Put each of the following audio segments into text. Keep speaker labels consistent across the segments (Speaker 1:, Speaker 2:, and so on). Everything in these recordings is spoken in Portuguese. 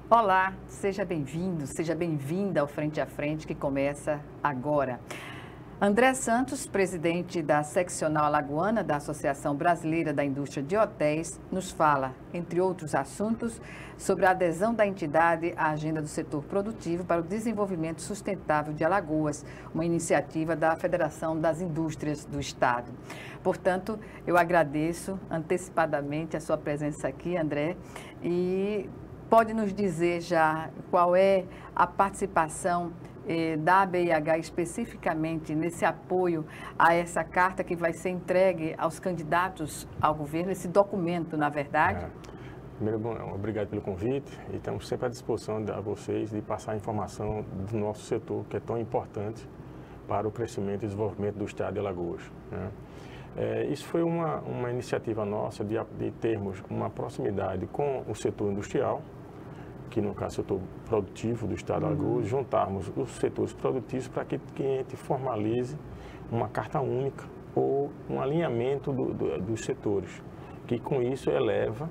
Speaker 1: Olá, seja bem-vindo, seja bem-vinda ao Frente a Frente que começa agora. André Santos, presidente da seccional alagoana da Associação Brasileira da Indústria de Hotéis, nos fala, entre outros assuntos, sobre a adesão da entidade à agenda do setor produtivo para o desenvolvimento sustentável de Alagoas, uma iniciativa da Federação das Indústrias do Estado. Portanto, eu agradeço antecipadamente a sua presença aqui, André, e pode nos dizer já qual é a participação da ABIH especificamente nesse apoio a essa carta que vai ser entregue aos candidatos ao governo, esse documento, na verdade?
Speaker 2: Primeiro, obrigado pelo convite e estamos sempre à disposição de vocês de passar a informação do nosso setor, que é tão importante para o crescimento e desenvolvimento do estado de Alagoas, né? Isso foi uma iniciativa nossa de termos uma proximidade com o setor industrial, que no caso é o setor produtivo do estado de Alagoas, juntarmos os setores produtivos para que a gente formalize uma carta única ou um alinhamento dos setores, que com isso eleva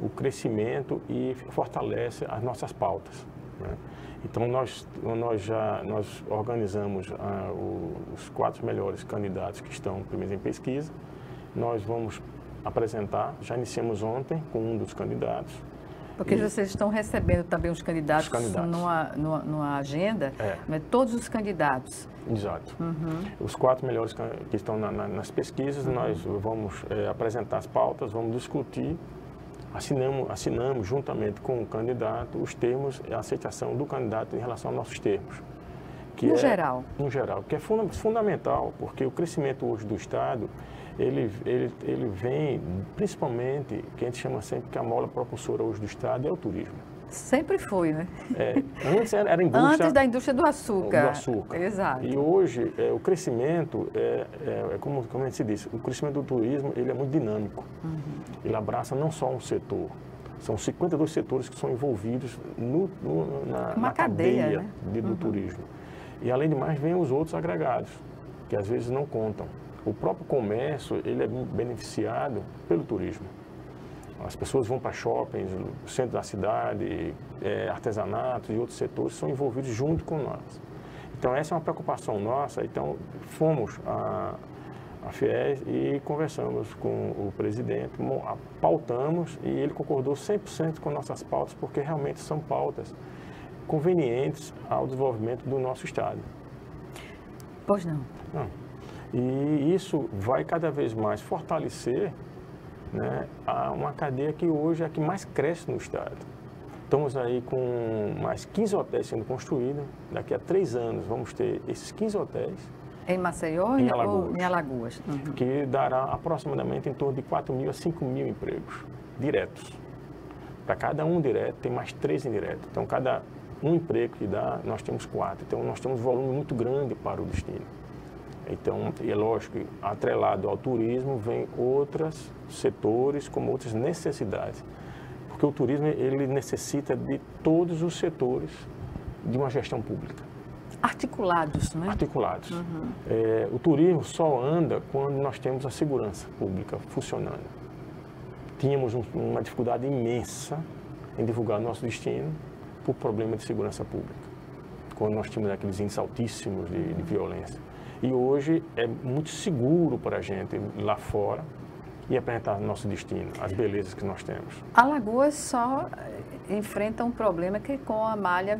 Speaker 2: o crescimento e fortalece as nossas pautas, né? Então nós organizamos os 4 melhores candidatos que estão primeiro em pesquisa. Nós vamos apresentar, já iniciamos ontem com um dos candidatos.
Speaker 1: Porque vocês estão recebendo também os candidatos. Numa agenda, mas todos os candidatos.
Speaker 2: Exato. Os 4 melhores que estão nas pesquisas, nós vamos apresentar as pautas, vamos discutir, assinamos juntamente com o candidato os termos e a aceitação do candidato em relação aos nossos termos.
Speaker 1: No geral,
Speaker 2: que é fundamental, porque o crescimento hoje do Estado, ele vem principalmente, que a gente chama sempre que a mola propulsora hoje do Estado é o turismo.
Speaker 1: Sempre foi, né?
Speaker 2: Antes era a indústria...
Speaker 1: Antes da indústria do açúcar.
Speaker 2: Do açúcar.
Speaker 1: Exato.
Speaker 2: E hoje, o crescimento, como a gente disse, o crescimento do turismo, ele é muito dinâmico. Ele abraça não só um setor, são 52 setores que são envolvidos na cadeia, né? Do turismo. E, além de mais, vem os outros agregados, que às vezes não contam. O próprio comércio, ele é beneficiado pelo turismo. As pessoas vão para shoppings, centro da cidade, artesanatos e outros setores são envolvidos junto com nós. Então, essa é uma preocupação nossa. Então, fomos à FIES e conversamos com o presidente, pautamos e ele concordou 100% com nossas pautas, porque realmente são pautas convenientes ao desenvolvimento do nosso Estado.
Speaker 1: Pois não.
Speaker 2: E isso vai cada vez mais fortalecer, né, uma cadeia que hoje é a que mais cresce no Estado. Estamos aí com mais 15 hotéis sendo construídos. Daqui a 3 anos vamos ter esses 15 hotéis.
Speaker 1: Em Maceió
Speaker 2: em
Speaker 1: ou em Alagoas?
Speaker 2: Que dará aproximadamente em torno de 4.000 a 5.000 empregos diretos. Para cada um direto, tem mais 3 indiretos. Então, cada um emprego que dá, nós temos 4. Então, nós temos um volume muito grande para o destino. Então, é lógico que atrelado ao turismo vem outros setores com outras necessidades. Porque o turismo, ele necessita de todos os setores de uma gestão pública.
Speaker 1: Articulados, né?
Speaker 2: Articulados. O turismo só anda quando nós temos a segurança pública funcionando. Tínhamos uma dificuldade imensa em divulgar nosso destino por problema de segurança pública, quando nós tínhamos aqueles índices altíssimos de violência. E hoje é muito seguro para a gente ir lá fora e apresentar nosso destino, as belezas que nós temos.
Speaker 1: Alagoas só enfrenta um problema que é com a malha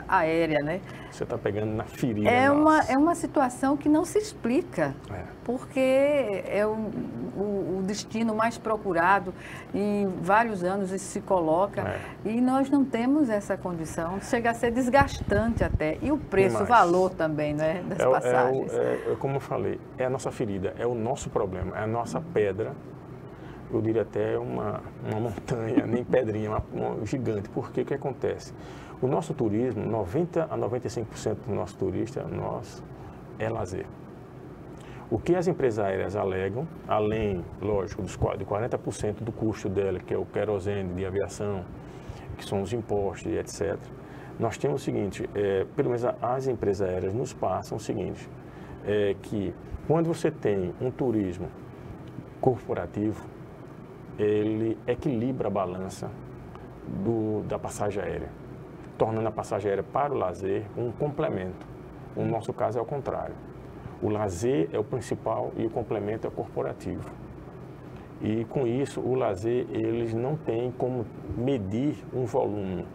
Speaker 1: aérea, né?
Speaker 2: Você está pegando na ferida.
Speaker 1: É uma situação que não se explica, porque é o destino mais procurado em vários anos isso se coloca e nós não temos essa condição, chega a ser desgastante até. E o preço, o valor também, né, das passagens.
Speaker 2: Como eu falei, é a nossa ferida, é o nosso problema, é a nossa pedra. Eu diria até uma montanha, nem pedrinha, uma gigante. Porque o que acontece? O nosso turismo, 90% a 95% do nosso turista, é lazer. O que as empresas aéreas alegam, além, lógico, de 40% do custo dela, que é o querosene de aviação, que são os impostos e etc., nós temos o seguinte, pelo menos as empresas aéreas nos passam o seguinte, que quando você tem um turismo corporativo, ele equilibra a balança da passagem aérea, tornando a passagem aérea para o lazer um complemento. No nosso caso é o contrário. O lazer é o principal e o complemento é o corporativo. E com isso, o lazer, eles não têm como medir um volume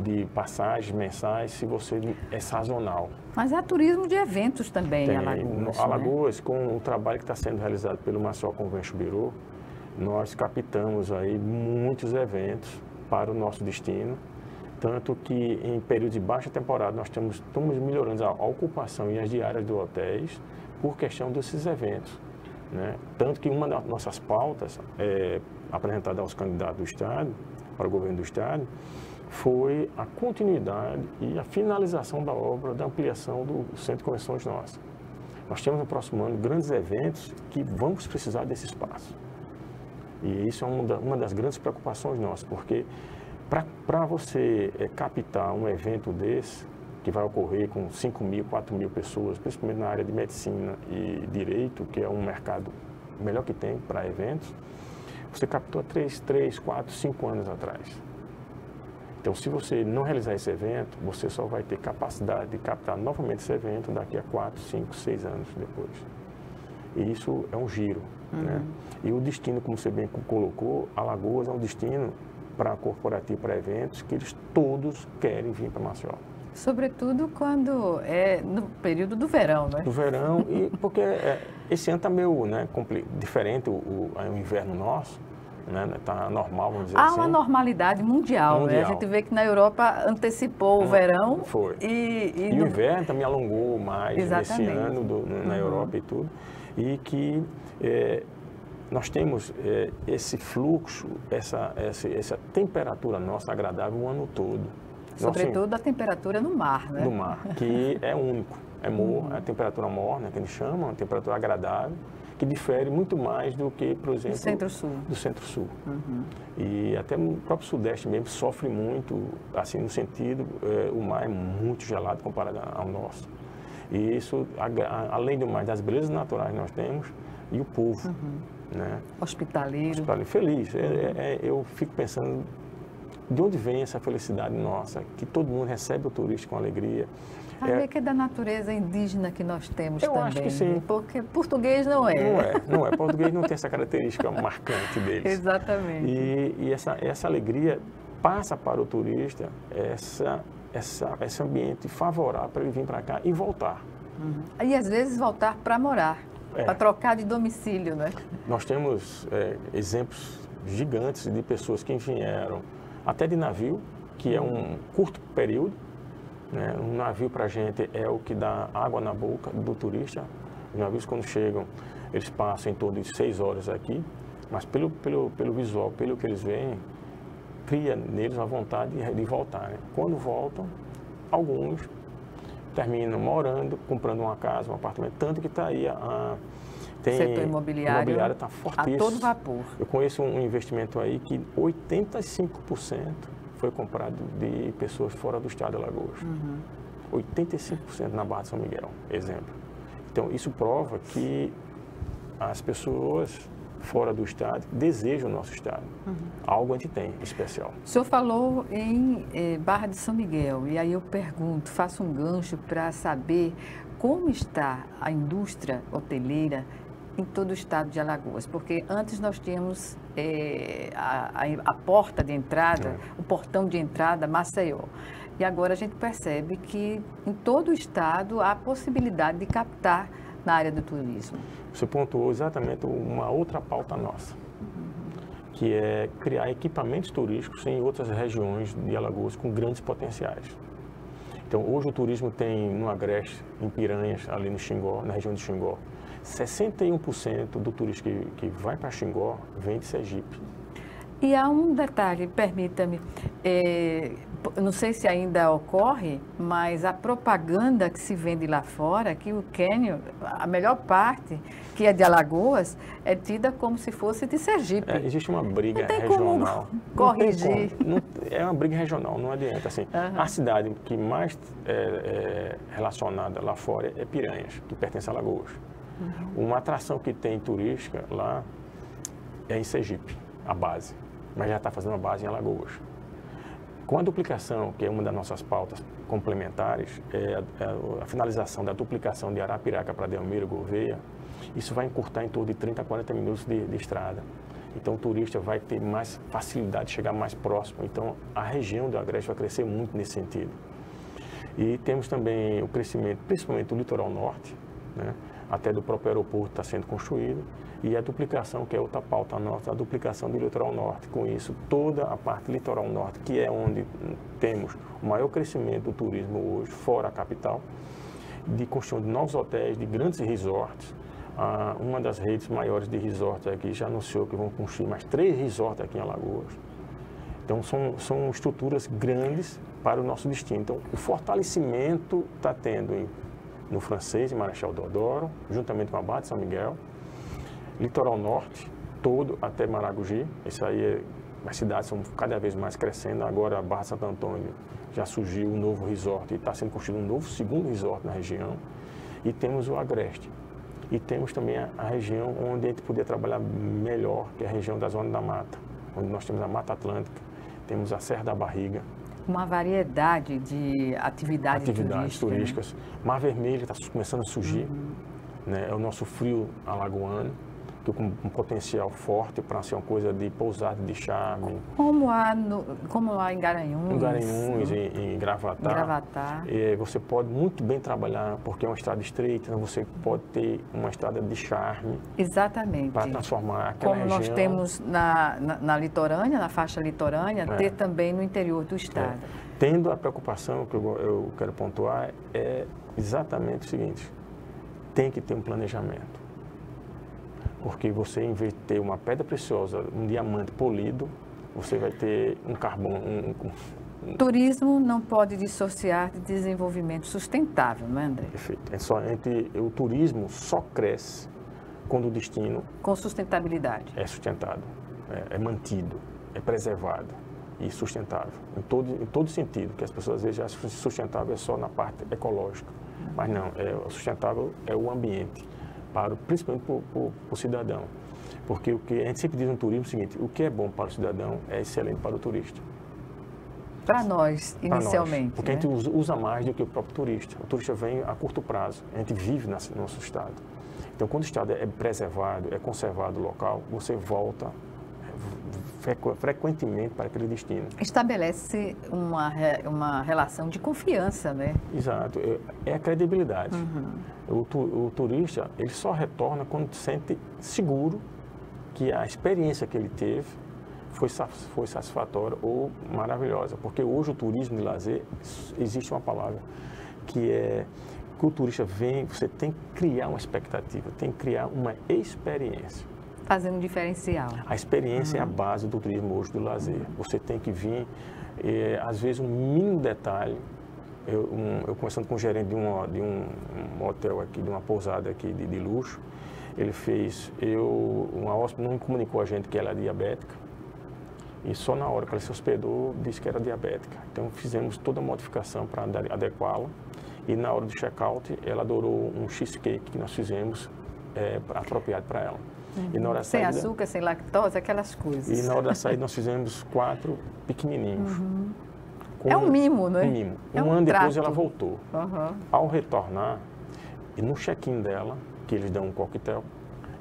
Speaker 2: de passagens mensais se você é sazonal.
Speaker 1: Mas há turismo de eventos também em Alagoas.
Speaker 2: Alagoas, com o trabalho que está sendo realizado pelo Maceió Convention Bureau, nós captamos aí muitos eventos para o nosso destino, tanto que em período de baixa temporada nós estamos melhorando a ocupação e as diárias dos hotéis por questão desses eventos, né? Tanto que uma das nossas pautas apresentada aos candidatos do Estado, para o governo do Estado, foi a continuidade e a finalização da obra da ampliação do Centro de Convenções nosso. Nós temos no próximo ano grandes eventos que vamos precisar desse espaço. E isso é uma das grandes preocupações nossas, porque para você captar um evento desse, que vai ocorrer com 5.000, 4.000 pessoas, principalmente na área de medicina e direito, que é um mercado melhor que tem para eventos, você captou há 3, 4, 5 anos atrás. Então, se você não realizar esse evento, você só vai ter capacidade de captar novamente esse evento daqui a 4, 5, 6 anos depois. E isso é um giro, né? E o destino, como você bem colocou, Alagoas é um destino para corporativo, para eventos, que eles todos querem vir para Maceió.
Speaker 1: Sobretudo quando é no período do verão, né?
Speaker 2: Do verão, e porque esse ano está meio, né, diferente o inverno nosso. Está normal, vamos dizer assim.
Speaker 1: Há uma normalidade mundial, né? A gente vê que na Europa antecipou o verão.
Speaker 2: Foi. E o inverno também alongou mais esse ano na Europa e tudo. E que nós temos esse fluxo, essa temperatura nossa agradável o ano todo.
Speaker 1: Sobretudo a temperatura no mar, né?
Speaker 2: No mar, que é único. É a temperatura morna, que eles chamam, uma temperatura agradável, que difere muito mais do que, por exemplo, do Centro-Sul. E até o próprio Sudeste mesmo sofre muito, assim, no sentido, o mar é muito gelado comparado ao nosso. E isso, além do mais, das belezas naturais que nós temos, e o povo, né?
Speaker 1: Hospitaleiro.
Speaker 2: Feliz. Eu fico pensando, de onde vem essa felicidade nossa, que todo mundo recebe o turista com alegria.
Speaker 1: Sabe que é da natureza indígena que nós temos também.
Speaker 2: Eu acho que sim.
Speaker 1: Porque português não é.
Speaker 2: Não é. Português não tem essa característica marcante deles.
Speaker 1: Exatamente.
Speaker 2: E essa alegria passa para o turista, esse ambiente favorável para ele vir para cá e voltar.
Speaker 1: E às vezes voltar para morar, para trocar de domicílio, né?
Speaker 2: Nós temos exemplos gigantes de pessoas que vieram até de navio, que é um curto período. Um navio para a gente é o que dá água na boca do turista. Os navios, quando chegam, eles passam em torno de 6 horas aqui, mas pelo visual, pelo que eles veem, cria neles a vontade de voltar, né? Quando voltam, alguns terminam morando, comprando uma casa, um apartamento, tanto que está aí
Speaker 1: o setor imobiliário
Speaker 2: está fortíssimo.
Speaker 1: A todo vapor.
Speaker 2: Eu conheço um investimento aí que 85% foi comprado de pessoas fora do estado de Alagoas. 85% na Barra de São Miguel, exemplo. Então, isso prova que as pessoas fora do estado desejam o nosso estado. Algo a gente tem especial.
Speaker 1: O senhor falou em Barra de São Miguel, e aí eu pergunto, faço um gancho para saber como está a indústria hoteleira em todo o estado de Alagoas, porque antes nós tínhamos a porta de entrada, o portão de entrada, Maceió. E agora a gente percebe que em todo o estado há a possibilidade de captar na área do turismo.
Speaker 2: Você pontuou exatamente uma outra pauta nossa, que é criar equipamentos turísticos em outras regiões de Alagoas com grandes potenciais. Então, hoje o turismo tem no Agreste, em Piranhas, ali no Xingó, na região de Xingó, 61% do turista que vai para Xingó vem de Sergipe.
Speaker 1: E há um detalhe, permita-me, não sei se ainda ocorre, mas a propaganda que se vende lá fora, que o cânion, a melhor parte, que é de Alagoas, é tida como se fosse de Sergipe.
Speaker 2: Existe uma briga
Speaker 1: não tem
Speaker 2: regional.
Speaker 1: Como corrigir.
Speaker 2: É uma briga regional, não adianta. Assim, a cidade que mais é relacionada lá fora é Piranhas, que pertence a Alagoas. Uma atração que tem turística lá é em Sergipe, a base. Mas já está fazendo a base em Alagoas. Com a duplicação, que é uma das nossas pautas complementares, a finalização da duplicação de Arapiraca para Delmiro Gouveia, isso vai encurtar em torno de 30 a 40 minutos de estrada. Então, o turista vai ter mais facilidade de chegar mais próximo. Então, a região do Agreste vai crescer muito nesse sentido. E temos também o crescimento, principalmente do litoral norte, né? Até do próprio aeroporto está sendo construído. E a duplicação, que é outra pauta nossa, a duplicação do litoral norte. Com isso, toda a parte litoral norte, que é onde temos o maior crescimento do turismo hoje, fora a capital, de construção de novos hotéis, de grandes resorts. Uma das redes maiores de resorts aqui já anunciou que vão construir mais 3 resorts aqui em Alagoas. Então, são estruturas grandes para o nosso destino. Então, o fortalecimento está tendo no Francês, em Marechal Deodoro, juntamente com a Barra de São Miguel, litoral norte, todo até Maragogi. Isso aí, as cidades estão cada vez mais crescendo. Agora, a Barra de Santo Antônio já surgiu um novo resort e está sendo construído um novo segundo resort na região. E temos o Agreste. E temos também a região onde a gente poderia trabalhar melhor, que é a região da Zona da Mata, onde nós temos a Mata Atlântica, temos a Serra da Barriga.
Speaker 1: Uma variedade de atividades
Speaker 2: turísticas. Né? Mar Vermelho está começando a surgir, né? É o nosso frio alagoano, que com um potencial forte para ser uma coisa de pousada, de charme.
Speaker 1: Como lá em Garanhuns.
Speaker 2: Em Garanhuns, em Gravatar. Você pode muito bem trabalhar, porque é uma estrada estreita, então você pode ter uma estrada de charme.
Speaker 1: Exatamente.
Speaker 2: Para transformar aquela região.
Speaker 1: Como nós temos na litorânea, na faixa litorânea, ter também no interior do estado.
Speaker 2: Tendo a preocupação que eu quero pontuar, é exatamente o seguinte: tem que ter um planejamento. Porque você, em vez de ter uma pedra preciosa, um diamante polido, você vai ter um carbono.
Speaker 1: Turismo não pode dissociar de desenvolvimento sustentável, não é, André?
Speaker 2: Perfeito. O turismo só cresce quando o destino...
Speaker 1: Com sustentabilidade.
Speaker 2: É sustentado, é mantido, é preservado e sustentável. Em todo sentido, que as pessoas às vezes acham que sustentável é só na parte ecológica. Mas não, o sustentável é o ambiente. Principalmente para o cidadão. Porque o que a gente sempre diz no turismo é o seguinte: o que é bom para o cidadão é excelente para o turista.
Speaker 1: Para nós, inicialmente.
Speaker 2: Porque a gente usa mais do que o próprio turista. O turista vem a curto prazo, a gente vive no nosso estado. Então, quando o estado é preservado, é conservado o local, você volta frequentemente para aquele destino.
Speaker 1: Estabelece uma relação de confiança, né?
Speaker 2: Exato, é a credibilidade. O turista, ele só retorna quando se sente seguro que a experiência que ele teve foi satisfatória ou maravilhosa. Porque hoje o turismo de lazer, existe uma palavra que é que o turista vem, você tem que criar uma expectativa, tem que criar uma experiência.
Speaker 1: Fazendo um diferencial.
Speaker 2: A experiência é a base do turismo hoje do lazer. Você tem que vir, às vezes, um mínimo detalhe. Eu conversando com o gerente de um hotel aqui, de uma pousada aqui de luxo, ele fez, uma hóspede não comunicou a gente que ela é diabética, e só na hora que ela se hospedou, disse que era diabética. Então, fizemos toda a modificação para adequá-la, e na hora do check-out, ela adorou um cheesecake que nós fizemos apropriado para ela. E na hora
Speaker 1: sem açúcar, sem lactose, aquelas coisas.
Speaker 2: E na hora da saída nós fizemos 4 pequenininhos.
Speaker 1: É um mimo, não é?
Speaker 2: Um mimo.
Speaker 1: É
Speaker 2: um ano
Speaker 1: trato.
Speaker 2: Depois ela voltou. Ao retornar, e no check-in dela, que eles dão um coquetel,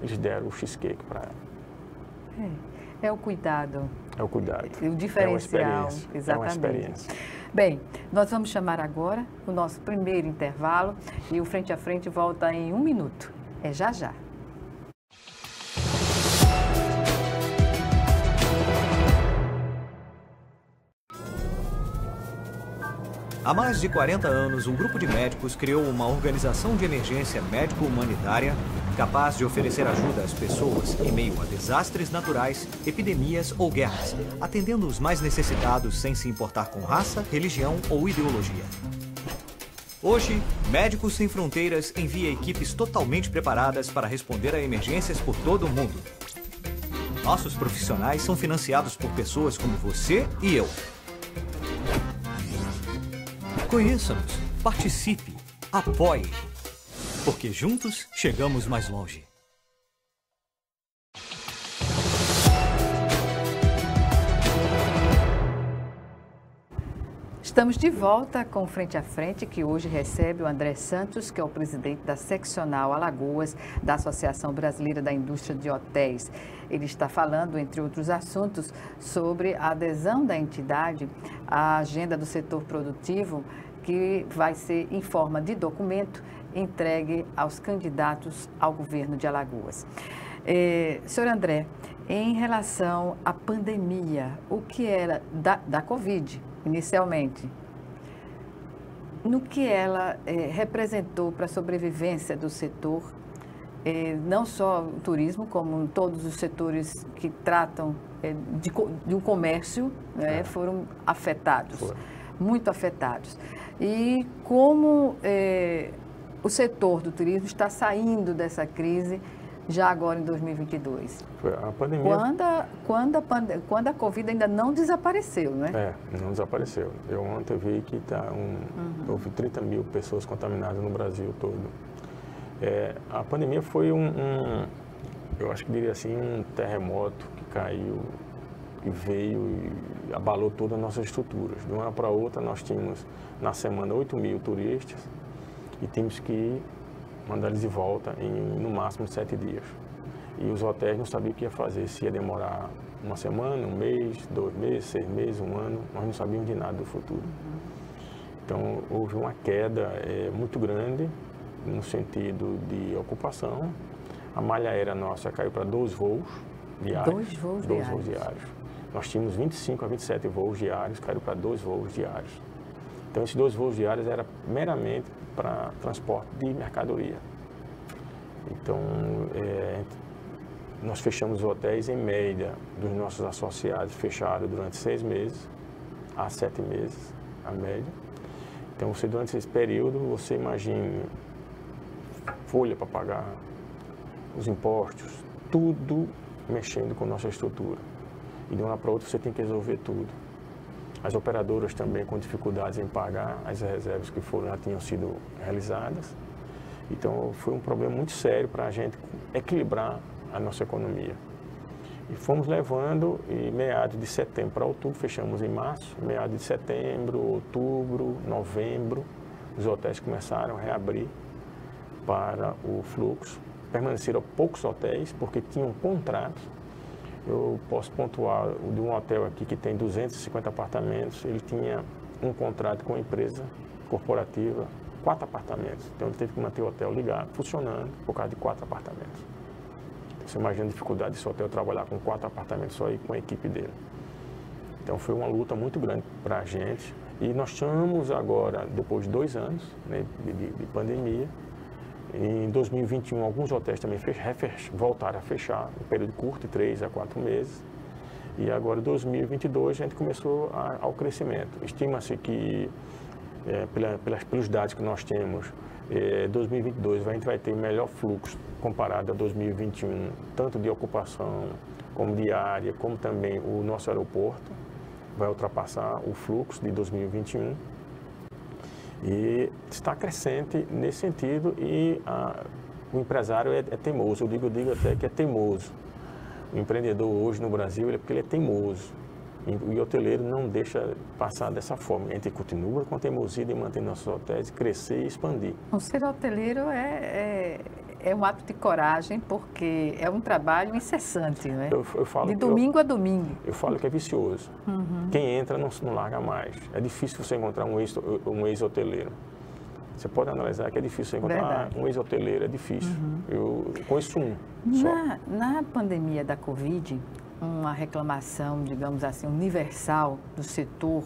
Speaker 2: eles deram o cheesecake para ela.
Speaker 1: É o cuidado.
Speaker 2: É o cuidado.
Speaker 1: O diferencial.
Speaker 2: É uma experiência.
Speaker 1: Exatamente.
Speaker 2: É uma experiência.
Speaker 1: Bem, nós vamos chamar agora o nosso primeiro intervalo e o Frente a Frente volta em 1 minuto. É já já.
Speaker 3: Há mais de 40 anos, um grupo de médicos criou uma organização de emergência médico-humanitária capaz de oferecer ajuda às pessoas em meio a desastres naturais, epidemias ou guerras, atendendo os mais necessitados sem se importar com raça, religião ou ideologia. Hoje, Médicos Sem Fronteiras envia equipes totalmente preparadas para responder a emergências por todo o mundo. Nossos profissionais são financiados por pessoas como você e eu. Conheça-nos, participe, apoie, porque juntos chegamos mais longe.
Speaker 1: Estamos de volta com Frente a Frente, que hoje recebe o André Santos, que é o presidente da Seccional Alagoas, da Associação Brasileira da Indústria de Hotéis. Ele está falando, entre outros assuntos, sobre a adesão da entidade à agenda do setor produtivo, que vai ser em forma de documento entregue aos candidatos ao governo de Alagoas. Senhor André, em relação à pandemia, o que era da Covid, inicialmente, no que ela representou para a sobrevivência do setor, não só o turismo, como todos os setores que tratam de um comércio, foram afetados, muito afetados. E como o setor do turismo está saindo dessa crise já agora em 2022.
Speaker 2: A pandemia...
Speaker 1: Quando a Covid ainda não desapareceu, né?
Speaker 2: Não desapareceu. Eu ontem vi que houve 30 mil pessoas contaminadas no Brasil todo. A pandemia foi eu acho que diria assim, um terremoto que caiu e veio e abalou todas as nossas estruturas. De uma hora para outra, nós tínhamos na semana 8 mil turistas e tínhamos que mandar eles de volta em, no máximo, 7 dias. E os hotéis não sabiam o que ia fazer, se ia demorar uma semana, um mês, 2 meses, 6 meses, um ano, nós não sabíamos de nada do futuro. Então, houve uma queda muito grande no sentido de ocupação. A malha aérea nossa caiu para 2 voos diários. 2 voos diários. Nós tínhamos 25 a 27 voos diários, caiu para 2 voos diários. Então, esses 2 voos diários eram meramente para transporte de mercadoria. Então, nós fechamos os hotéis em média, dos nossos associados fecharam durante 6 meses, a 7 meses, a média. Então, durante esse período, você imagine folha para pagar, os impostos, tudo mexendo com a nossa estrutura. E de uma hora para outra você tem que resolver tudo. As operadoras também com dificuldades em pagar as reservas que já tinham sido realizadas. Então, foi um problema muito sério para a gente equilibrar a nossa economia. E fomos levando, e meados de setembro para outubro, fechamos em março, meados de setembro, outubro, novembro, os hotéis começaram a reabrir para o fluxo. Permaneceram poucos hotéis, porque tinham contratos. Eu posso pontuar de um hotel aqui que tem 250 apartamentos, ele tinha um contrato com a empresa corporativa, 4 apartamentos. Então ele teve que manter o hotel ligado, funcionando, por causa de 4 apartamentos. Você imagina a dificuldade desse hotel trabalhar com 4 apartamentos só e com a equipe dele. Então foi uma luta muito grande para a gente. E nós estamos agora, depois de 2 anos, né, de pandemia, em 2021, alguns hotéis também voltaram a fechar, um período curto, de 3 a 4 meses. E agora, em 2022, a gente começou ao crescimento. Estima-se que, pelos dados que nós temos, 2022 a gente vai ter melhor fluxo comparado a 2021, tanto de ocupação, como de área, como também o nosso aeroporto vai ultrapassar o fluxo de 2021. E está crescente nesse sentido e o empresário é teimoso, eu digo até que é teimoso. O empreendedor hoje no Brasil é porque ele é teimoso. E o hoteleiro não deixa passar dessa forma. A gente continua com a teimosia de manter nossos hotéis, crescer e expandir.
Speaker 1: O ser hoteleiro é um ato de coragem, porque é um trabalho incessante, né?
Speaker 2: Eu falo,
Speaker 1: de domingo a domingo.
Speaker 2: Eu falo que é vicioso. Quem entra não larga mais. É difícil você encontrar um ex-hoteleiro. Você pode analisar que é difícil você encontrar um ex-hoteleiro, é difícil. Eu conheço um só.
Speaker 1: Na pandemia da Covid, uma reclamação, digamos assim, universal do setor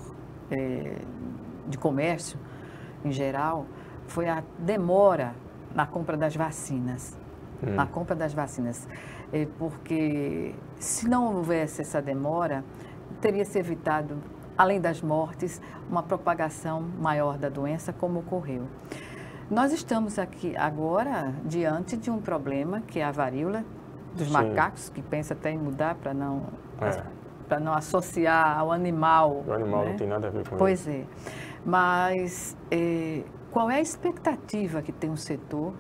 Speaker 1: de comércio, em geral, foi a demora na compra das vacinas. Na compra das vacinas. Porque se não houvesse essa demora, teria se evitado, além das mortes, uma propagação maior da doença, como ocorreu. Nós estamos aqui agora diante de um problema que é a varíola dos macacos, que pensa até em mudar para não associar ao animal.
Speaker 2: O animal não tem nada a ver com
Speaker 1: Pois é. Mas qual é a expectativa que tem o setor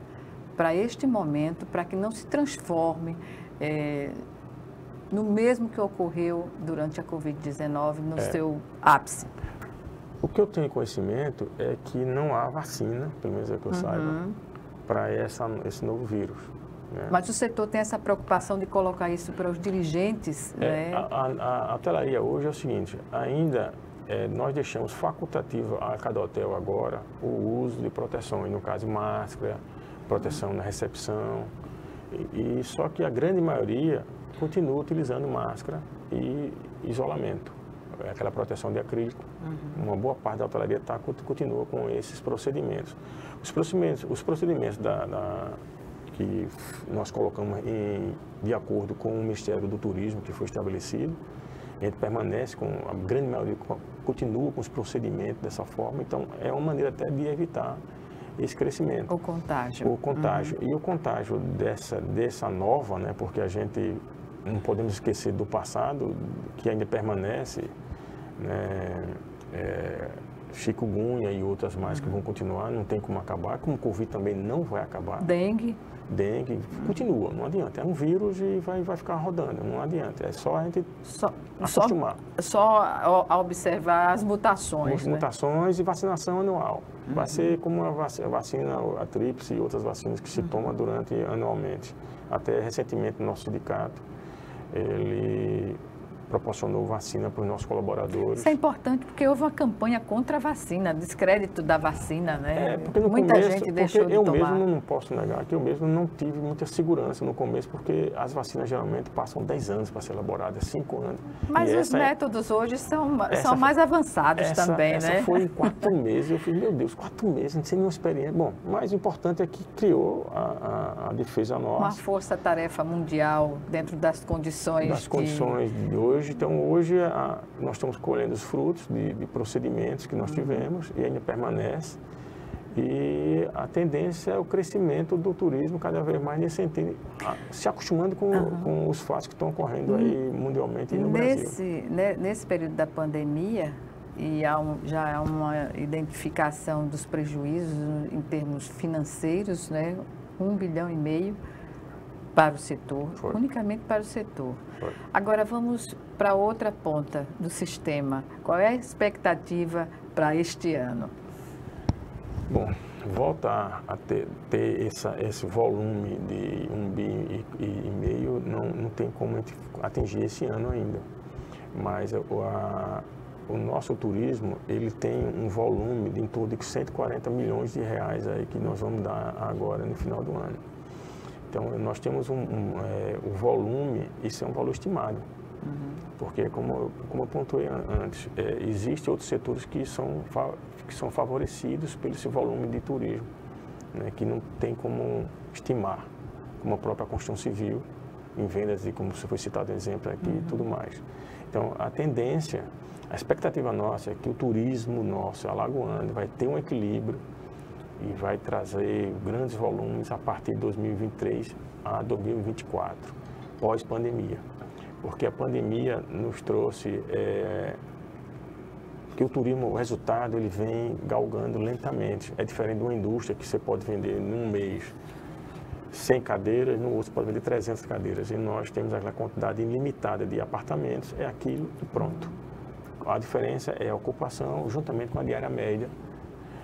Speaker 1: para este momento, para que não se transforme no mesmo que ocorreu durante a Covid-19, no seu ápice?
Speaker 2: O que eu tenho conhecimento é que não há vacina, pelo menos é que eu saiba, para esse novo vírus. Né?
Speaker 1: Mas o setor tem essa preocupação de colocar isso para os dirigentes, né?
Speaker 2: A hotelaria hoje é o seguinte, ainda nós deixamos facultativo a cada hotel agora o uso de proteções, no caso máscara, proteção na recepção, e só que a grande maioria continua utilizando máscara e isolamento, aquela proteção de acrílico. Uma boa parte da hotelaria continua com esses procedimentos. Os procedimentos que nós colocamos de acordo com o Ministério do Turismo, que foi estabelecido, a gente permanece com, a grande maioria continua com os procedimentos dessa forma, então é uma maneira até de evitar esse crescimento.
Speaker 1: O contágio.
Speaker 2: O contágio. E o contágio dessa nova, né, porque a gente não podemos esquecer do passado, que ainda permanece, né, chikungunya e outras mais que vão continuar, não tem como acabar, como o Covid também não vai acabar.
Speaker 1: Dengue,
Speaker 2: continua, não adianta. É um vírus e vai ficar rodando, não adianta. É só a gente acostumar.
Speaker 1: Só observar as mutações.
Speaker 2: Mutações e vacinação anual. Vai ser como a vacina, a tríplice e outras vacinas que se toma anualmente. Até recentemente, no nosso sindicato, ele proporcionou vacina para os nossos colaboradores.
Speaker 1: Isso é importante porque houve uma campanha contra a vacina, descrédito da vacina, né?
Speaker 2: Porque
Speaker 1: muita gente deixou de tomar.
Speaker 2: Eu mesmo não posso negar que eu mesmo não tive muita segurança no começo, porque as vacinas geralmente passam 10 anos para ser elaboradas, 5 anos.
Speaker 1: Mas os métodos hoje são mais avançados também,
Speaker 2: né? Essa foi em 4 meses, eu fiz, meu Deus, 4 meses, sem nenhuma experiência. Bom, o mais importante é que criou a defesa nossa.
Speaker 1: Uma força-tarefa mundial dentro das condições
Speaker 2: de hoje. Então, hoje, nós estamos colhendo os frutos de procedimentos que nós tivemos e ainda permanece. E a tendência é o crescimento do turismo cada vez mais nesse sentido, se acostumando com os fatos que estão ocorrendo aí mundialmente e no Brasil.
Speaker 1: Nesse período da pandemia, e já há uma identificação dos prejuízos em termos financeiros, né? 1,5 bilhão para o setor, unicamente para o setor. Agora vamos para outra ponta do sistema. Qual é a expectativa para este ano?
Speaker 2: Bom, volta a ter esse volume de 1,5 bilhão, não tem como a gente atingir esse ano ainda. Mas o nosso turismo, ele tem um volume de em torno de 140 milhões de reais aí que nós vamos dar agora no final do ano. Então, nós temos o volume, isso é um valor estimado, porque, como eu pontuei antes, existem outros setores que são favorecidos pelo esse volume de turismo, né, que não tem como estimar, como a própria construção civil, em vendas, e como você foi citado exemplo aqui e tudo mais. Então, a expectativa nossa é que o turismo nosso, alagoano, vai ter um equilíbrio e vai trazer grandes volumes a partir de 2023 a 2024, pós-pandemia. Porque a pandemia nos trouxe que o turismo, o resultado, ele vem galgando lentamente. É diferente de uma indústria que você pode vender num mês 100 cadeiras, no outro você pode vender 300 cadeiras. E nós temos aquela quantidade ilimitada de apartamentos, é aquilo e pronto. A diferença é a ocupação juntamente com a diária média.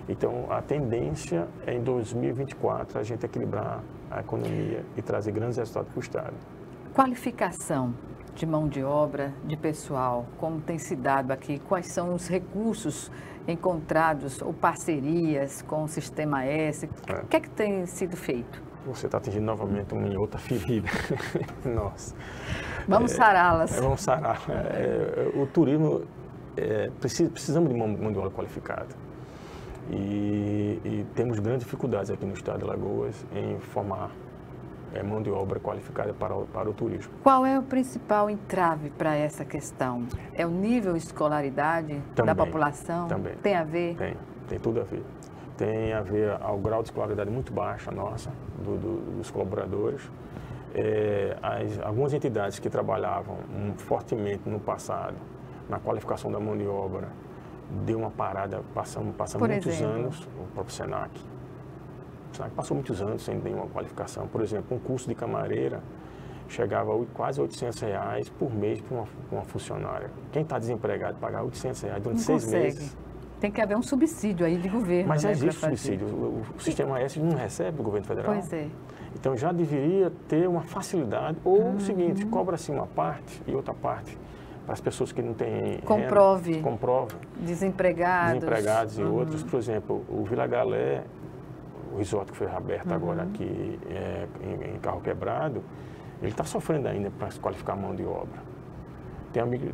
Speaker 2: Então, a tendência é em 2024 a gente equilibrar a economia e trazer grandes resultados para o Estado.
Speaker 1: Qualificação de mão de obra, de pessoal, como tem se dado aqui? Quais são os recursos encontrados ou parcerias com o Sistema S? O que é que tem sido feito?
Speaker 2: Você está atingindo novamente uma outra ferida. Nossa.
Speaker 1: Vamos sará-las.
Speaker 2: Vamos sarar. O turismo, precisamos de mão de obra qualificada. E temos grandes dificuldades aqui no estado de Alagoas em formar mão de obra qualificada para o turismo.
Speaker 1: Qual é o principal entrave para essa questão? É o nível de escolaridade da população?
Speaker 2: Também.
Speaker 1: Tem a ver?
Speaker 2: Tem tudo a ver. Tem a ver ao grau de escolaridade muito baixo nossa, dos colaboradores. Algumas entidades que trabalhavam fortemente no passado na qualificação da mão de obra deu uma parada, passamos muitos anos, o próprio Senac. O Senac passou muitos anos sem nenhuma qualificação. Por exemplo, um curso de camareira chegava a quase R$800 por mês para uma funcionária. Quem está desempregado pagar R$800 durante 6 meses,
Speaker 1: Tem que haver um subsídio aí de governo.
Speaker 2: Mas já
Speaker 1: né,
Speaker 2: existe subsídio. O Sistema S não recebe do governo federal.
Speaker 1: Pois é.
Speaker 2: Então já deveria ter uma facilidade. Ou o seguinte, cobra-se uma parte e outra parte para as pessoas que não têm
Speaker 1: comprove.
Speaker 2: Renda, comprove.
Speaker 1: Desempregados
Speaker 2: E outros. Por exemplo, o Vila Galé, o resort que foi reaberto agora aqui em Carro Quebrado, ele está sofrendo ainda para se qualificar a mão de obra.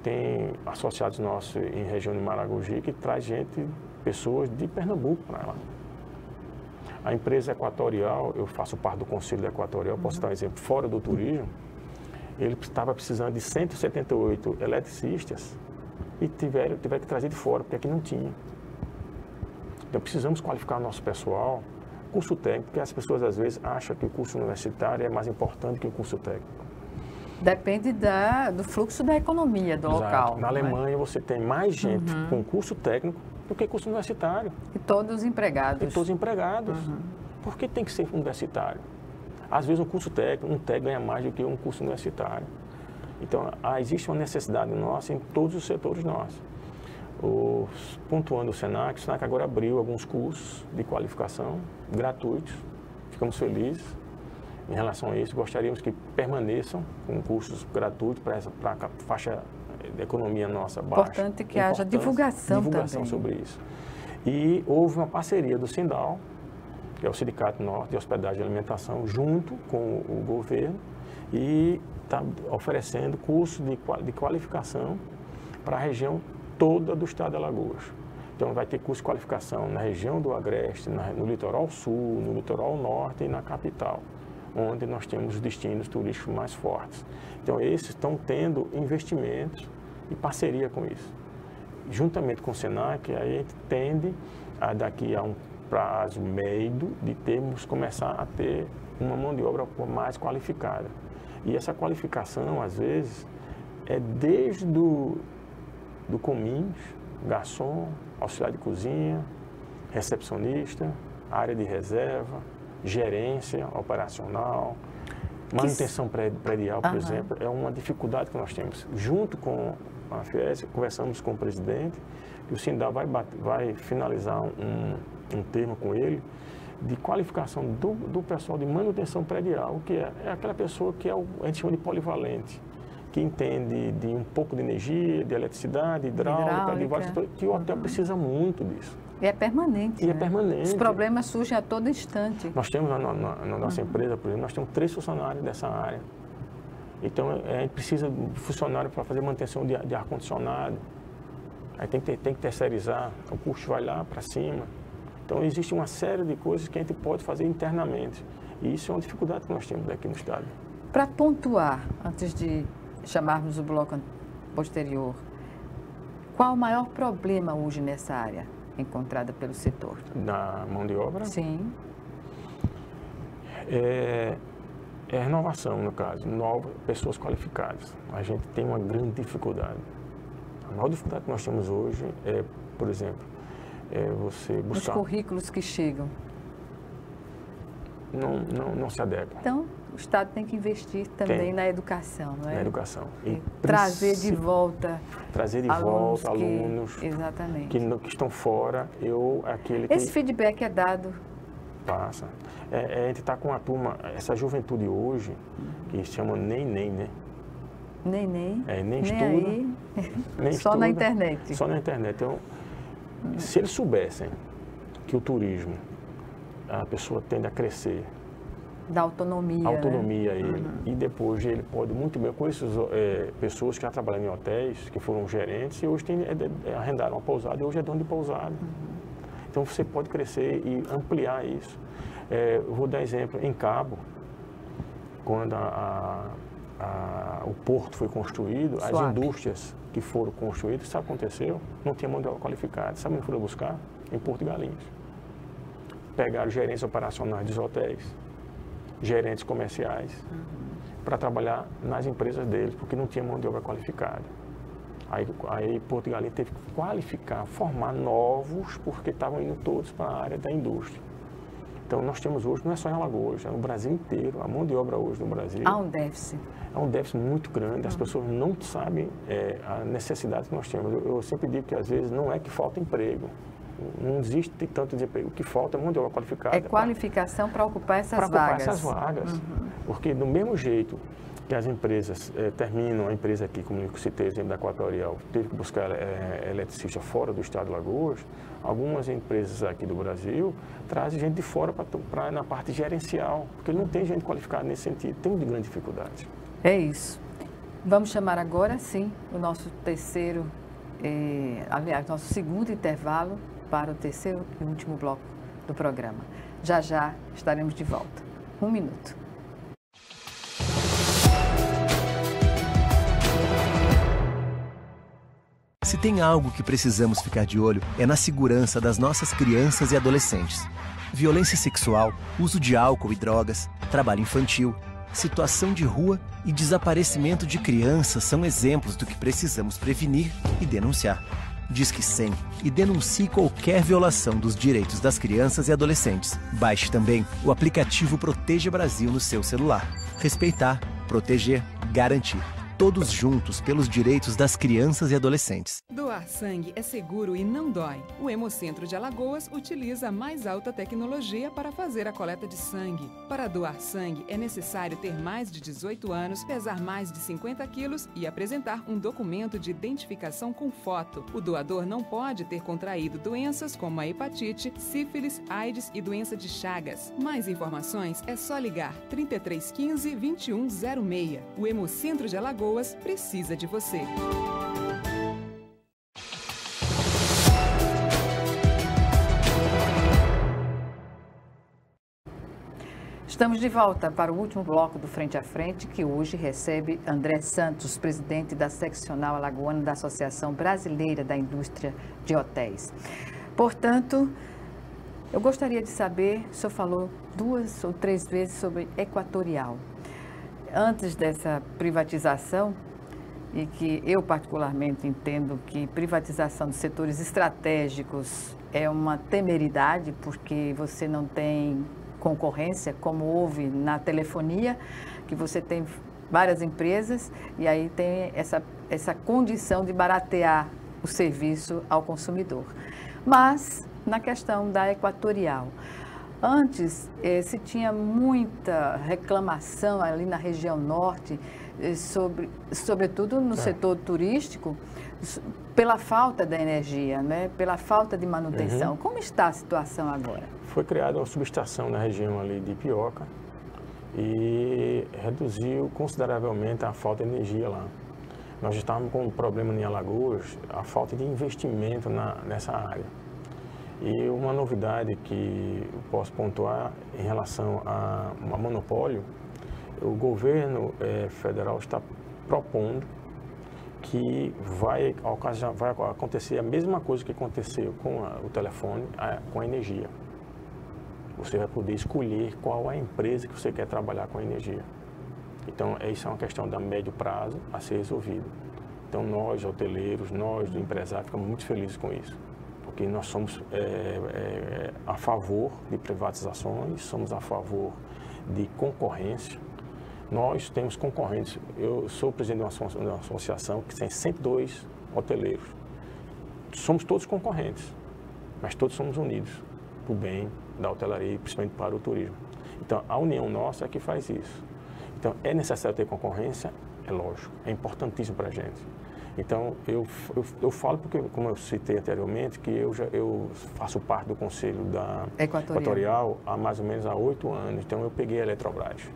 Speaker 2: Tem associados nossos em região de Maragogi que traz pessoas de Pernambuco para lá. A empresa Equatorial, eu faço parte do Conselho da Equatorial, posso dar um exemplo, fora do turismo, ele estava precisando de 178 eletricistas e tiveram que trazer de fora, porque aqui não tinha. Então precisamos qualificar o nosso pessoal, curso técnico, porque as pessoas às vezes acham que o curso universitário é mais importante que o curso técnico.
Speaker 1: Depende do fluxo da economia do local.
Speaker 2: Na Alemanha você tem mais gente com curso técnico do que curso universitário.
Speaker 1: E todos empregados.
Speaker 2: Por que tem que ser universitário? Às vezes um curso técnico, ganha mais do que um curso universitário. Então, existe uma necessidade nossa em todos os setores nossos. Pontuando o SENAC agora abriu alguns cursos de qualificação gratuitos. Ficamos felizes. Em relação a isso, gostaríamos que permaneçam com cursos gratuitos para a faixa de economia nossa baixa.
Speaker 1: Importante que haja divulgação também.
Speaker 2: Sobre isso. E houve uma parceria do Sindal, que é o Sindicato Norte de Hospedagem e Alimentação, junto com o governo, e está oferecendo cursos de qualificação para a região toda do estado de Alagoas. Então vai ter curso de qualificação na região do Agreste, no litoral sul, no litoral norte e na capital, onde nós temos os destinos turísticos mais fortes. Então, esses estão tendo investimentos e parceria com isso. Juntamente com o SENAC, aí a gente tende, daqui a um prazo médio, de começar a ter uma mão de obra mais qualificada. E essa qualificação, às vezes, é desde do comins, garçom, auxiliar de cozinha, recepcionista, área de reserva, gerência operacional, manutenção predial, por exemplo, é uma dificuldade que nós temos. Junto com a FIES, conversamos com o presidente, e o Sindal vai finalizar um termo com ele de qualificação do pessoal de manutenção predial, que é aquela pessoa que a gente chama de polivalente, que entende de um pouco de energia, de eletricidade, hidráulica. De vários, que o hotel precisa muito disso.
Speaker 1: E é permanente.
Speaker 2: E é permanente.
Speaker 1: Os problemas surgem a todo instante.
Speaker 2: Nós temos na nossa empresa, por exemplo, nós temos 3 funcionários dessa área. Então, a gente precisa de funcionário para fazer manutenção de ar-condicionado. Aí tem que terceirizar, o custo vai lá para cima. Então, existe uma série de coisas que a gente pode fazer internamente. E isso é uma dificuldade que nós temos aqui no estado.
Speaker 1: Para pontuar, antes de chamarmos o bloco posterior, qual o maior problema hoje nessa área encontrada pelo setor?
Speaker 2: Da mão de obra?
Speaker 1: Sim.
Speaker 2: É renovação, no caso, pessoas qualificadas. A gente tem uma grande dificuldade. A maior dificuldade que nós temos hoje é, por exemplo, você buscar...
Speaker 1: Os currículos que chegam.
Speaker 2: Não se adequam.
Speaker 1: Então, o Estado tem que investir também na educação, não é?
Speaker 2: Na educação. E
Speaker 1: trazer de volta
Speaker 2: alunos
Speaker 1: exatamente.
Speaker 2: Que estão fora.
Speaker 1: Esse feedback é dado?
Speaker 2: Passa. A gente está com uma turma, essa juventude hoje, que se chama neném, né?
Speaker 1: Nem
Speaker 2: estuda.
Speaker 1: Aí.
Speaker 2: Nem
Speaker 1: Só
Speaker 2: estuda,
Speaker 1: na internet.
Speaker 2: Só na internet. Então, se eles soubessem que o turismo, a pessoa tende a crescer,
Speaker 1: da autonomia.
Speaker 2: Autonomia a ele. E depois ele pode muito bem. Eu conheço pessoas que já trabalham em hotéis, que foram gerentes e hoje arrendaram uma pousada e hoje é dono de pousada. Então você pode crescer e ampliar isso. Eu vou dar exemplo. Em Cabo, quando o porto foi construído, as indústrias que foram construídas, sabe o que aconteceu? Não tinha mão de obra qualificada. Sabe onde foram buscar? Em Porto de Galinhas. Pegaram gerentes operacionais dos hotéis, gerentes comerciais, para trabalhar nas empresas deles, porque não tinha mão de obra qualificada. Aí Porto de Galinhas teve que qualificar, formar novos, porque estavam indo todos para a área da indústria. Então, nós temos hoje, não é só em Alagoas, é no Brasil inteiro, a mão de obra hoje no Brasil.
Speaker 1: Há um déficit.
Speaker 2: É um déficit muito grande, as pessoas não sabem a necessidade que nós temos. Eu sempre digo que, às vezes, não é que falta emprego, Não existe tanto desemprego. O que falta é mão de obra qualificada.
Speaker 1: É qualificação para ocupar essas vagas.
Speaker 2: Para ocupar essas vagas. Porque do mesmo jeito que as empresas terminam, a empresa aqui, como eu citei, exemplo da Equatorial, teve que buscar eletricista fora do estado de Alagoas, algumas empresas aqui do Brasil trazem gente de fora para na parte gerencial, porque não tem gente qualificada nesse sentido, tem de grande dificuldade.
Speaker 1: É isso. Vamos chamar agora, sim, o nosso terceiro, aliás, nosso segundo intervalo para o terceiro e último bloco do programa. Já já estaremos de volta. 1 minuto.
Speaker 4: Se tem algo que precisamos ficar de olho, é na segurança das nossas crianças e adolescentes. Violência sexual, uso de álcool e drogas, trabalho infantil, situação de rua e desaparecimento de crianças são exemplos do que precisamos prevenir e denunciar. Disque 100 e denuncie qualquer violação dos direitos das crianças e adolescentes. Baixe também o aplicativo Proteja Brasil no seu celular. Respeitar, proteger, garantir. Todos juntos pelos direitos das crianças e adolescentes.
Speaker 5: Doar sangue é seguro e não dói. O Hemocentro de Alagoas utiliza a mais alta tecnologia para fazer a coleta de sangue. Para doar sangue, é necessário ter mais de 18 anos, pesar mais de 50 quilos e apresentar um documento de identificação com foto. O doador não pode ter contraído doenças como a hepatite, sífilis, AIDS e doença de Chagas. Mais informações é só ligar 3315 2106. O Hemocentro de Alagoas precisa de você.
Speaker 1: Estamos de volta para o último bloco do Frente a Frente, que hoje recebe André Santos, presidente da seccional alagoana da Associação Brasileira da Indústria de Hotéis. Portanto, eu gostaria de saber, o senhor falou 2 ou 3 vezes sobre Equatorial. Antes dessa privatização, e que eu particularmente entendo que privatização de setores estratégicos é uma temeridade, porque você não tem concorrência, como houve na telefonia, que você tem várias empresas e aí tem essa condição de baratear o serviço ao consumidor. Mas, na questão da Equatorial, antes, se tinha muita reclamação ali na região norte, sobretudo no setor turístico, pela falta da energia, né? Pela falta de manutenção. Como está a situação agora?
Speaker 2: Foi criada uma subestação na região ali de Ipioca e reduziu consideravelmente a falta de energia lá. Nós estávamos com um problema em Alagoas, a falta de investimento nessa área. E uma novidade que eu posso pontuar em relação a monopólio, o governo federal está propondo que vai acontecer a mesma coisa que aconteceu com o telefone, com a energia. Você vai poder escolher qual a empresa que você quer trabalhar com a energia. Então, isso é uma questão de médio prazo a ser resolvido. Então, nós, hoteleiros, nós, empresários, ficamos muito felizes com isso. Porque nós somos a favor de privatizações, somos a favor de concorrência. Nós temos concorrentes. Eu sou presidente de uma associação que tem 102 hoteleiros. Somos todos concorrentes, mas todos somos unidos para o bem da hotelaria, principalmente para o turismo. Então, a união nossa é que faz isso. Então, é necessário ter concorrência? É lógico, é importantíssimo para a gente. Então, eu falo porque, como eu citei anteriormente, que eu faço parte do conselho da Equatorial há mais ou menos 8 anos. Então, eu peguei a Eletrobras.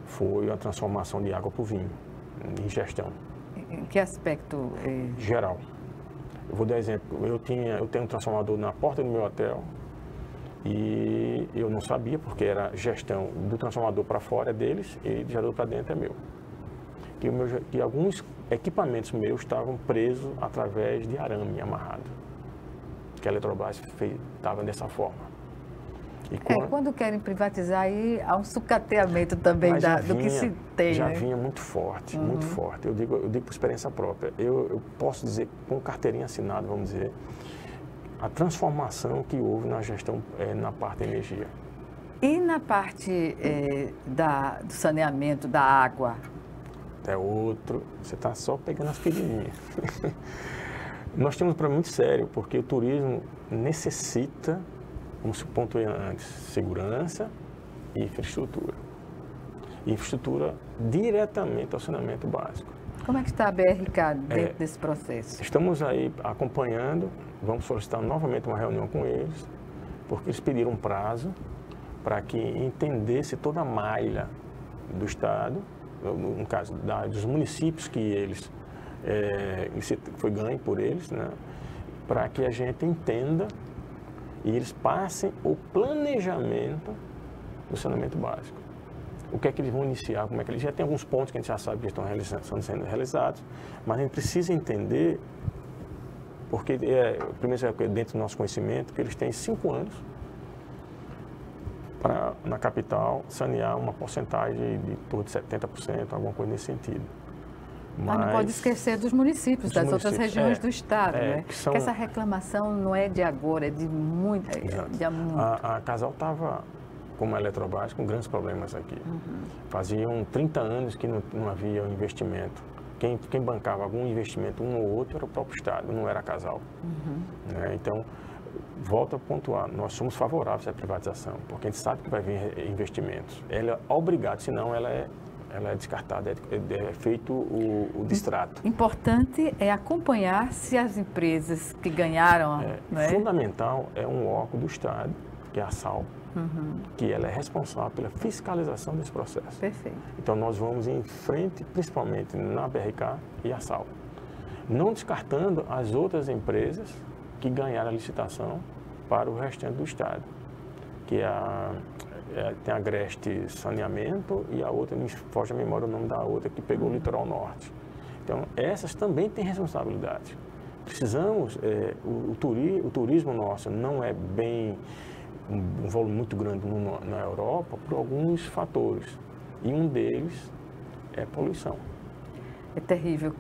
Speaker 2: Foi a transformação de água para o vinho, em gestão.
Speaker 1: Em que aspecto?
Speaker 2: Geral. Eu vou dar exemplo. Eu tenho um transformador na porta do meu hotel e eu não sabia, porque era gestão do transformador para fora deles e do gerador para dentro é meu. Que alguns equipamentos meus estavam presos através de arame amarrado, que a Eletrobras estava dessa forma. E
Speaker 1: quando querem privatizar, aí há um sucateamento também do que se tem.
Speaker 2: Já
Speaker 1: né?
Speaker 2: vinha muito forte, muito forte. Eu digo por experiência própria. Eu posso dizer, com carteirinha assinada, vamos dizer, a transformação que houve na gestão na parte da energia.
Speaker 1: E na parte do saneamento da água?
Speaker 2: É outro, você está só pegando as pequenininhas. Nós temos um problema muito sério, porque o turismo necessita, como se pontuei antes, segurança e infraestrutura. Infraestrutura diretamente ao saneamento básico.
Speaker 1: Como é que está a BRK dentro desse processo?
Speaker 2: Estamos aí acompanhando, vamos solicitar novamente uma reunião com eles, porque eles pediram um prazo para que entendesse toda a malha do Estado, no caso dos municípios que eles, foi ganho por eles, né, para que a gente entenda e eles passem o planejamento do saneamento básico. O que é que eles vão iniciar, como é que eles já tem alguns pontos que a gente já sabe que estão sendo realizados, mas a gente precisa entender, porque primeiro dentro do nosso conhecimento, que eles têm 5 anos para, na capital, sanear uma porcentagem de torno de 70%, alguma coisa nesse sentido.
Speaker 1: Mas não pode esquecer dos municípios, das outras regiões do Estado, né?
Speaker 2: Que
Speaker 1: essa reclamação não é de agora, é de muito.
Speaker 2: A Casal estava, como a Eletrobras, com grandes problemas aqui. Faziam 30 anos que não havia investimento. Quem bancava algum investimento, um ou outro, era o próprio Estado, não era a Casal. Então, volto a pontuar, nós somos favoráveis à privatização, porque a gente sabe que vai vir investimentos. Ela é obrigada, senão ela é descartada, é feito o distrato.
Speaker 1: Importante é acompanhar se as empresas que ganharam...
Speaker 2: Fundamental é um órgão do Estado, que é a SAL, que ela é responsável pela fiscalização desse processo.
Speaker 1: Perfeito.
Speaker 2: Então, nós vamos em frente, principalmente na BRK e a SAL, não descartando as outras empresas que ganharam a licitação para o restante do Estado, que tem a Agreste Saneamento e a outra, me foge a memória o nome da outra, que pegou o Litoral Norte. Então, essas também têm responsabilidade. Precisamos, o turismo nosso não é bem um volume muito grande na Europa por alguns fatores, e um deles é poluição.
Speaker 1: É terrível.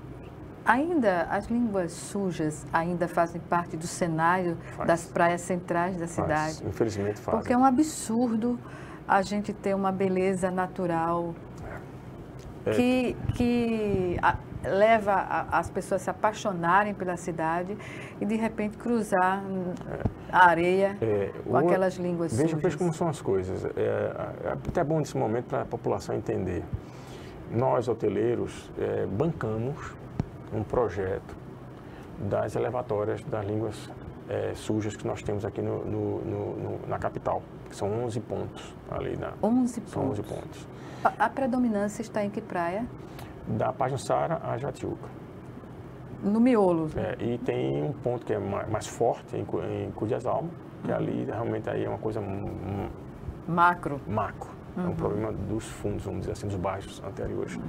Speaker 1: Ainda as línguas sujas ainda fazem parte do cenário das praias centrais da cidade?
Speaker 2: Infelizmente fazem.
Speaker 1: Porque é um absurdo a gente ter uma beleza natural que leva as pessoas a se apaixonarem pela cidade e de repente cruzar a areia com aquelas línguas sujas.
Speaker 2: Veja como são as coisas. É até bom nesse momento para a população entender. Nós, hoteleiros, bancamos um projeto das elevatórias das línguas sujas que nós temos aqui na capital, que são 11 pontos ali.
Speaker 1: 11 pontos?
Speaker 2: São 11 pontos.
Speaker 1: A predominância está em que praia?
Speaker 2: Da Pajuçara a Jatiuca.
Speaker 1: No miolo?
Speaker 2: E tem um ponto que é mais forte, em Cuias Almas, que ali realmente aí é uma coisa...
Speaker 1: Macro.
Speaker 2: É um problema dos fundos, vamos dizer assim, dos bairros anteriores.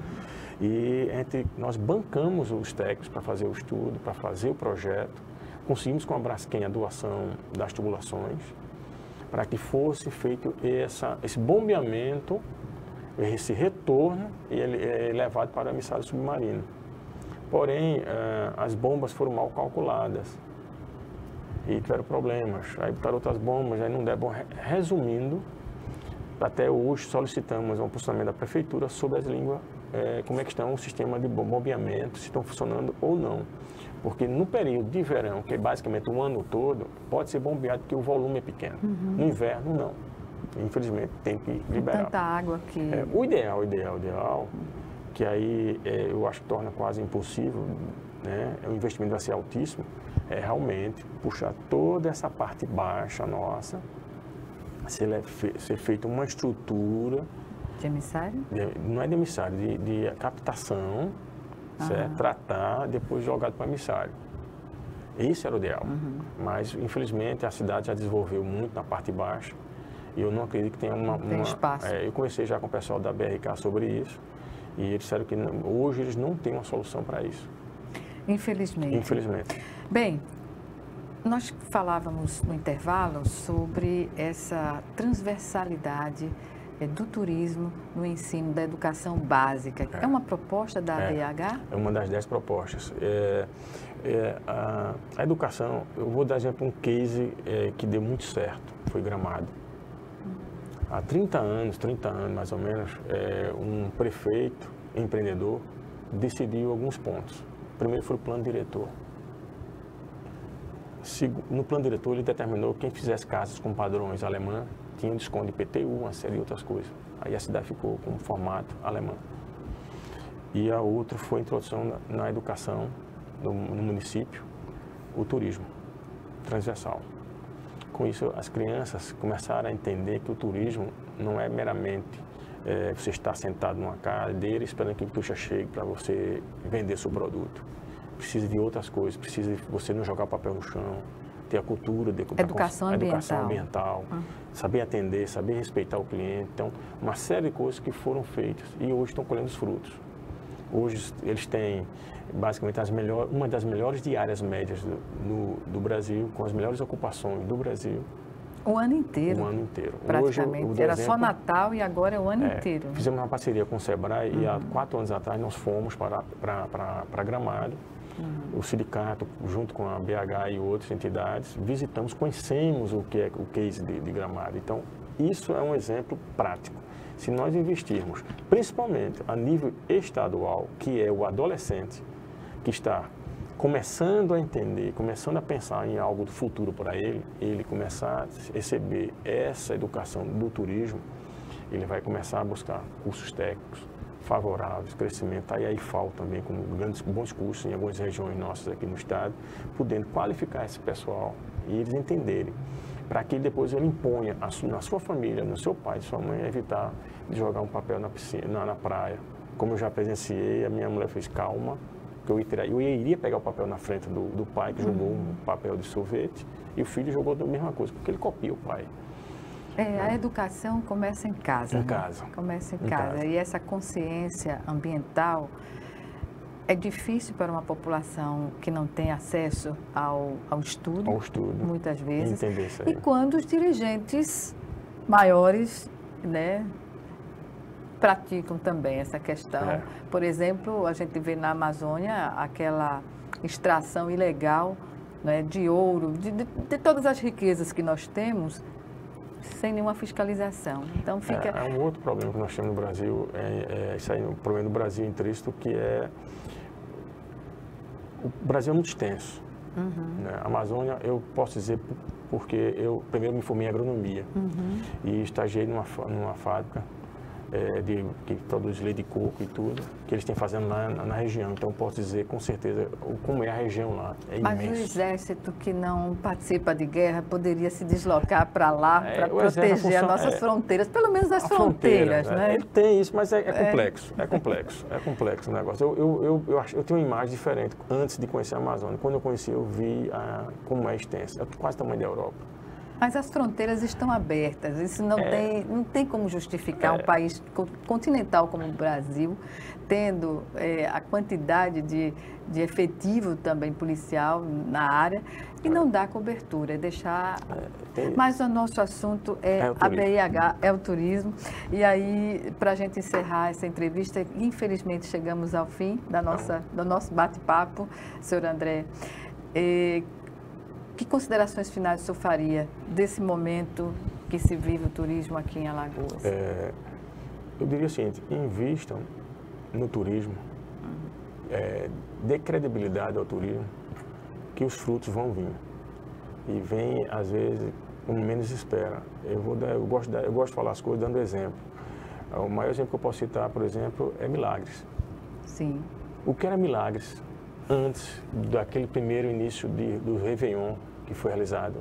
Speaker 2: E nós bancamos os técnicos para fazer o estudo, para fazer o projeto. Conseguimos com a Braskem a doação das tubulações, para que fosse feito esse bombeamento, esse retorno, e ele é levado para o emissário submarino. Porém, as bombas foram mal calculadas e tiveram problemas. Aí botaram outras bombas, aí não der bom. Resumindo, até hoje solicitamos um posicionamento da prefeitura sobre as línguas, como é que estão o sistema de bombeamento, se estão funcionando ou não. Porque no período de verão, que é basicamente o ano todo, pode ser bombeado porque o volume é pequeno. No inverno, não. Infelizmente, tem que liberar.
Speaker 1: Tanta água que...
Speaker 2: O ideal, que aí eu acho que torna quase impossível, né? O investimento vai ser altíssimo, é realmente puxar toda essa parte baixa nossa, ser feita uma estrutura...
Speaker 1: De emissário?
Speaker 2: Não é de emissário, de captação, certo? Tratar, depois jogado para emissário. Isso era o ideal. Mas, infelizmente, a cidade já desenvolveu muito na parte baixa e eu não acredito que tenha
Speaker 1: tem espaço.
Speaker 2: Eu conversei já com o pessoal da BRK sobre isso e eles disseram que hoje eles não têm uma solução para isso. Infelizmente.
Speaker 1: Bem, nós falávamos no intervalo sobre essa transversalidade do turismo no ensino da educação básica. É uma proposta da BH?
Speaker 2: É uma das 10 propostas. A educação, eu vou dar exemplo um case que deu muito certo, foi Gramado. Há 30 anos mais ou menos, um prefeito, empreendedor, decidiu alguns pontos. Primeiro foi o plano diretor. No plano diretor, ele determinou que quem fizesse casas com padrões alemã tinha um desconto de IPTU, uma série de outras coisas. Aí a cidade ficou com o formato alemão. E a outra foi a introdução na educação no município, o turismo transversal. Com isso, as crianças começaram a entender que o turismo não é meramente você estar sentado numa cadeira esperando que o tuxa chegue para você vender seu produto. Precisa de outras coisas, precisa de você não jogar papel no chão, ter a cultura de
Speaker 1: educação
Speaker 2: ambiental, saber atender, saber respeitar o cliente. Então, uma série de coisas que foram feitas e hoje estão colhendo os frutos. Hoje eles têm basicamente uma das melhores diárias médias do Brasil, com as melhores ocupações do Brasil.
Speaker 1: O ano inteiro.
Speaker 2: O ano inteiro.
Speaker 1: Praticamente. Hoje, era só Natal e agora é o ano inteiro.
Speaker 2: Fizemos uma parceria com o Sebrae e há 4 anos atrás nós fomos para Gramado. O sindicato, junto com a BH e outras entidades, visitamos, conhecemos o que é o case de Gramado. Então, isso é um exemplo prático. Se nós investirmos, principalmente a nível estadual, que é o adolescente que está começando a entender, começando a pensar em algo do futuro para ele começar a receber essa educação do turismo, ele vai começar a buscar cursos técnicos favoráveis, crescimento. Aí FAO também, com bons cursos em algumas regiões nossas aqui no estado, podendo qualificar esse pessoal e eles entenderem, para que depois ele imponha na sua família, no seu pai, sua mãe, evitar de jogar um papel na piscina, na praia. Como eu já presenciei, a minha mulher fez calma, que eu iria pegar o papel na frente do pai, que jogou um papel de sorvete, e o filho jogou a mesma coisa, porque ele copia o pai.
Speaker 1: A educação começa em casa.
Speaker 2: Em casa.
Speaker 1: Começa em casa. E essa consciência ambiental é difícil para uma população que não tem acesso ao estudo.
Speaker 2: Ao estudo.
Speaker 1: Muitas vezes.
Speaker 2: Entender isso aí.
Speaker 1: E quando os dirigentes maiores, né, praticam também essa questão. Por exemplo, a gente vê na Amazônia aquela extração ilegal, né, de ouro, de todas as riquezas que nós temos, sem nenhuma fiscalização. Então fica...
Speaker 2: É um outro problema que nós temos no Brasil, isso aí, o problema do Brasil intrínseco, que é... O Brasil é muito extenso. Né? A Amazônia, eu posso dizer porque eu primeiro me formei em agronomia e estagiei numa fábrica que produz leite de coco e tudo, que eles têm fazendo lá na região. Então, posso dizer com certeza como é a região lá. É
Speaker 1: Mas
Speaker 2: imenso.
Speaker 1: O exército que não participa de guerra poderia se deslocar para lá para proteger as nossas fronteiras, pelo menos as fronteiras, né?
Speaker 2: Ele tem isso, mas é complexo, é complexo o negócio. Eu tenho uma imagem diferente antes de conhecer a Amazônia. Quando eu conheci, eu vi como é extensa, é quase o tamanho da Europa.
Speaker 1: Mas as fronteiras estão abertas, isso não tem como justificar um país continental como o Brasil, tendo a quantidade de efetivo também policial na área e não dar cobertura, deixar... Mas o nosso assunto a BIH, é o turismo. E aí, para a gente encerrar essa entrevista, infelizmente chegamos ao fim do nosso bate-papo, senhor André. Que considerações finais o senhor faria desse momento que se vive o turismo aqui em Alagoas?
Speaker 2: Eu diria o seguinte, invistam no turismo, dê credibilidade ao turismo, que os frutos vão vir. E vem, às vezes, como menos espera. Eu gosto de falar as coisas dando exemplo. O maior exemplo que eu posso citar, por exemplo, é Milagres.
Speaker 1: Sim.
Speaker 2: O que era Milagres antes daquele primeiro início do Réveillon, que foi realizado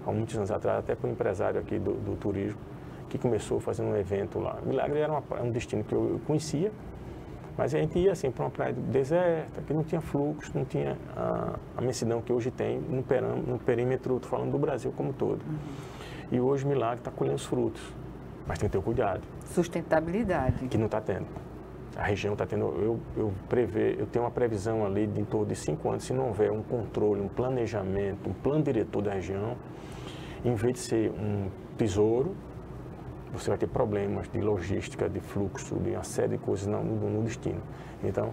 Speaker 2: há muitos anos atrás, até por um empresário aqui do turismo, que começou fazendo um evento lá. Milagre era um destino que eu conhecia, mas a gente ia assim, para uma praia deserta, que não tinha fluxo, não tinha a imensidão que hoje tem no perímetro, estou falando do Brasil como um todo. E hoje Milagre está colhendo os frutos, mas tem que ter cuidado.
Speaker 1: Sustentabilidade.
Speaker 2: Que não está tendo. A região está tendo, eu tenho uma previsão ali de em torno de 5 anos, se não houver um controle, um planejamento, um plano diretor da região, em vez de ser um tesouro, você vai ter problemas de logística, de fluxo, de uma série de coisas no destino. Então,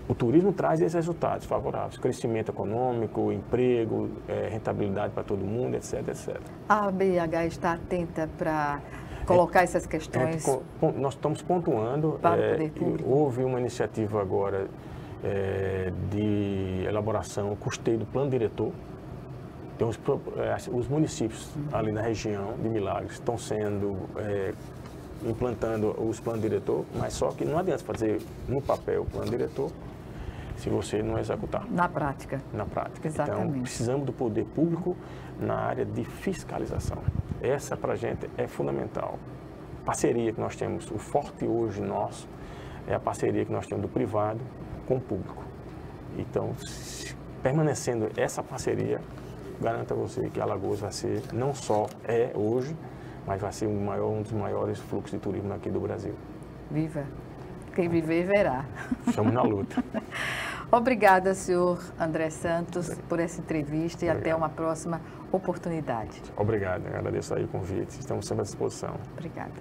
Speaker 2: o turismo traz esses resultados favoráveis, crescimento econômico, emprego, rentabilidade para todo mundo, etc, etc.
Speaker 1: A BIH está atenta para colocar essas questões?
Speaker 2: Nós estamos pontuando. Houve uma iniciativa agora de elaboração, custeio do plano diretor Tem os municípios ali na região de Milagres estão sendo implantando os planos diretor, mas só que não adianta fazer no papel o plano diretor se você não executar.
Speaker 1: Na prática.
Speaker 2: Na prática.
Speaker 1: Exatamente.
Speaker 2: Então, precisamos do poder público na área de fiscalização. Essa, para a gente, é fundamental. Parceria que nós temos, o forte hoje nosso, é a parceria que nós temos do privado com o público. Então, permanecendo essa parceria, garanto a você que Alagoas vai ser, não só hoje, mas vai ser um dos maiores fluxos de turismo aqui do Brasil.
Speaker 1: Viva! Quem viver, verá.
Speaker 2: Estamos na luta.
Speaker 1: Obrigada, senhor André Santos, por essa entrevista e
Speaker 2: Obrigado.
Speaker 1: até uma próxima oportunidade.
Speaker 2: Obrigado, agradeço aí o convite, estamos sempre à disposição.
Speaker 1: Obrigada.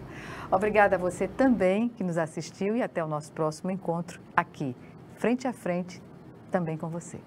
Speaker 1: Obrigada a você também que nos assistiu e até o nosso próximo encontro aqui, frente a frente, também com você.